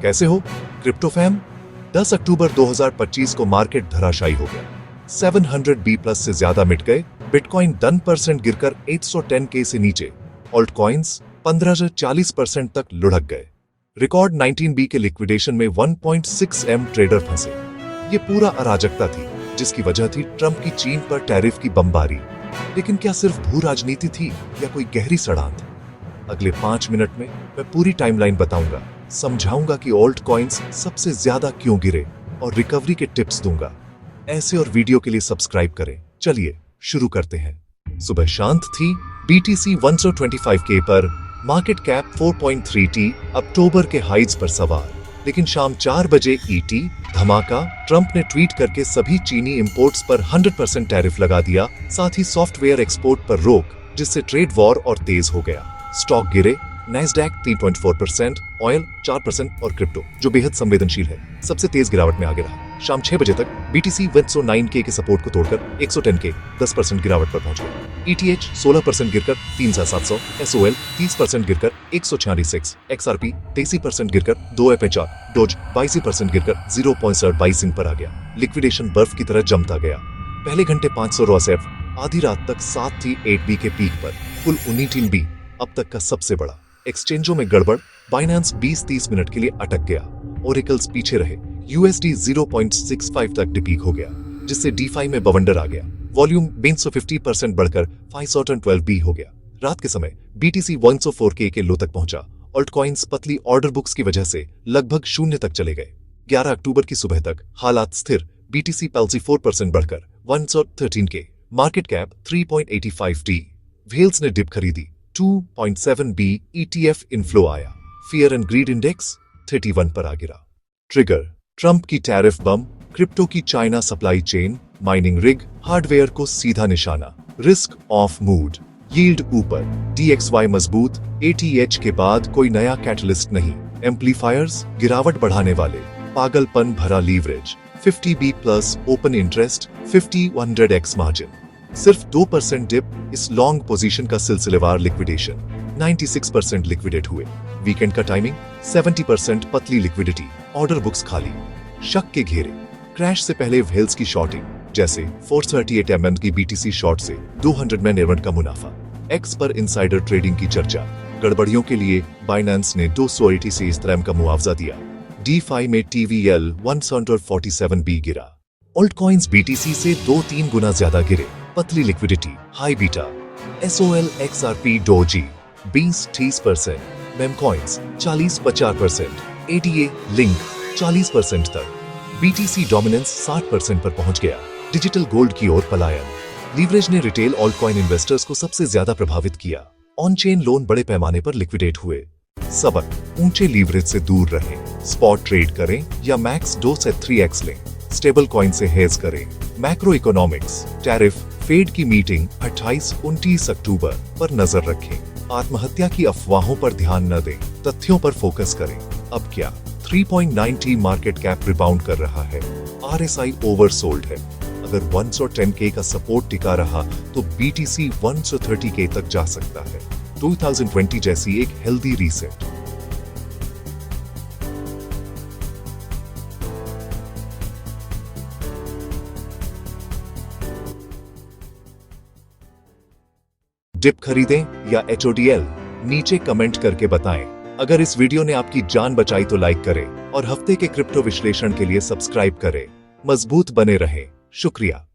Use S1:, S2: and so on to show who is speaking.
S1: कैसे हो crypto fam? 10 अक्टूबर 2025 को मार्केट धराशायी हो गया। 700 बी प्लस से ज्यादा मिट गए। बिटकॉइन 10% गिरकर 810K से नीचे। ऑल्ट कॉइन्स 15 से 40% तक लुढ़क गए। रिकॉर्ड 19B के लिक्विडेशन में 1.6M ट्रेडर फंसे। ये पूरा अराजकता थी, जिसकी वजह थी ट्रंप की चीन पर टैरिफ की बमबारी। लेकिन क्या सिर्फ भू राजनीति थी या कोई गहरी सड़ांध? अगले 5 मिनट में मैं पूरी टाइमलाइन बताऊंगा, समझाऊंगा कि ऑल्ट कॉइन्स सबसे ज्यादा क्यों गिरे और रिकवरी के टिप्स दूंगा। ऐसे और वीडियो के लिए सब्सक्राइब करें। चलिए शुरू करते हैं। सुबह शांत थी। BTC 125K पर, मार्केट कैप 4.3T, अक्टूबर के हाइज पर सवार। लेकिन शाम 4 बजे ET धमाका। ट्रंप ने ट्वीट करके सभी चीनी इंपोर्ट्स पर 100% टैरिफ लगा दिया, साथ ही सॉफ्टवेयर एक्सपोर्ट पर रोक, जिससे ट्रेड वॉर और तेज हो गया। स्टॉक गिरे। नैस्डैक 3.4%, ऑयल 4% और क्रिप्टो, जो बेहद संवेदनशील है, सबसे तेज गिरावट में आगे रहा। शाम 6 बजे तक BTC 109K के सपोर्ट को तोड़कर 110K 10% गिरावट पर पहुंच गया। ETH 16% गिरकर 3700, SOL 30% गिरकर 146, XRP 83% गिरकर 2 FHR, डोज 22% गिरकर 0.22 पर आ गया। लिक्विडेशन बर्फ की तरह जमता गया। पहले घंटे 500 रॉसेफ, आधी रात तक 7 थी 8B के पीक पर, कुल 19B, अब तक का सबसे बड़ा। एक्सचेंजों में गड़बड़। बाइनेंस 20-30 मिनट के लिए अटक गया। ओरेकल्स पीछे रहे। USD 0.65 तक डिपीक हो गया, जिससे DeFi में बवंडर आ गया। वॉल्यूम 250% बढ़कर 512B हो गया। रात के समय BTC 104K के लो तक पहुंचा। ऑल्ट कॉइन्स पतली ऑर्डर बुक्स की वजह से लगभग शून्य तक चले गए। 11 अक्टूबर की सुबह तक हालात स्थिर। BTC पल्सी 4% बढ़कर 113K, market cap 3.85T। Whales ने डिप खरीदी। 2.7B ETF इनफ्लो आया। फियर एंड ग्रीड इंडेक्स 31 पर आ गिरा। ट्रिगर: ट्रंप की टैरिफ बम, क्रिप्टो की China supply chain, mining rig, hardware को सीधा निशाना। रिस्क ऑफ मूड, यील्ड ऊपर, DXY मजबूत। ATH के बाद कोई नया कैटलिस्ट नहीं। एम्पलीफायर्स गिरावट बढ़ाने वाले। पागलपन भरा leverage. 50B plus open interest, 50-100x margin. सिर्फ 2% डिप, इस लॉन्ग पोजीशन का सिलसिलेवार लिक्विडेशन। 96% लिक्विडेट हुए। वीकेंड का टाइमिंग 70% पतली लिक्विडिटी, ऑर्डर बुक्स खाली। शक के घेरे। क्रैश से पहले व्हेल्स की शॉर्टिंग, जैसे 438 mm की BTC शॉर्ट से 200 में निर्वण का मुनाफा। X पर इनसाइडर ट्रेडिंग की चर्चा। गड़बड़ियों के लिए बाइनेंस ने 286 तरह का मुआवजा दिया। DeFi में TVL 147B गिरा। ऑल्ट कॉइन्स BTC से 2-3 गुना ज्यादा गिरे। पतली liquidity, high beta. SOL XRP doji 20-30%, मेमकॉइन्स 40-50%, ADA link 40% तक। BTC डोमिनेंस 60% पर पहुंच गया। डिजिटल गोल्ड की ओर पलायन। लीवरेज ने रिटेल ऑल्ट कॉइन इन्वेस्टर्स को सबसे ज्यादा प्रभावित किया। ऑन चेन लोन बड़े पैमाने पर लिक्विडेट हुए। सबक: ऊंचे लीवरेज से दूर रहें। स्पॉट ट्रेड करें या मैक्स 2 से 3x लें। स्टेबल कॉइन से हेज करें। मैक्रो इकोनॉमिक्स, टैरिफ, फेड की मीटिंग 28-29 अक्टूबर पर नजर रखें। आत्महत्या की अफवाहों पर ध्यान न दें, तथ्यों पर फोकस करें। अब क्या? 3.9T मार्केट कैप रिबाउंड कर रहा है। RSI ओवरसोल्ड है। अगर 110K का सपोर्ट टिका रहा तो BTC 130K तक जा सकता है। 2020 जैसी एक हेल्दी रीसेट। डिप खरीदें या HODL? नीचे कमेंट करके बताएं। अगर इस वीडियो ने आपकी जान बचाई तो लाइक करें और हफ्ते के क्रिप्टो विश्लेषण के लिए सब्सक्राइब करें। मजबूत बने रहें। शुक्रिया।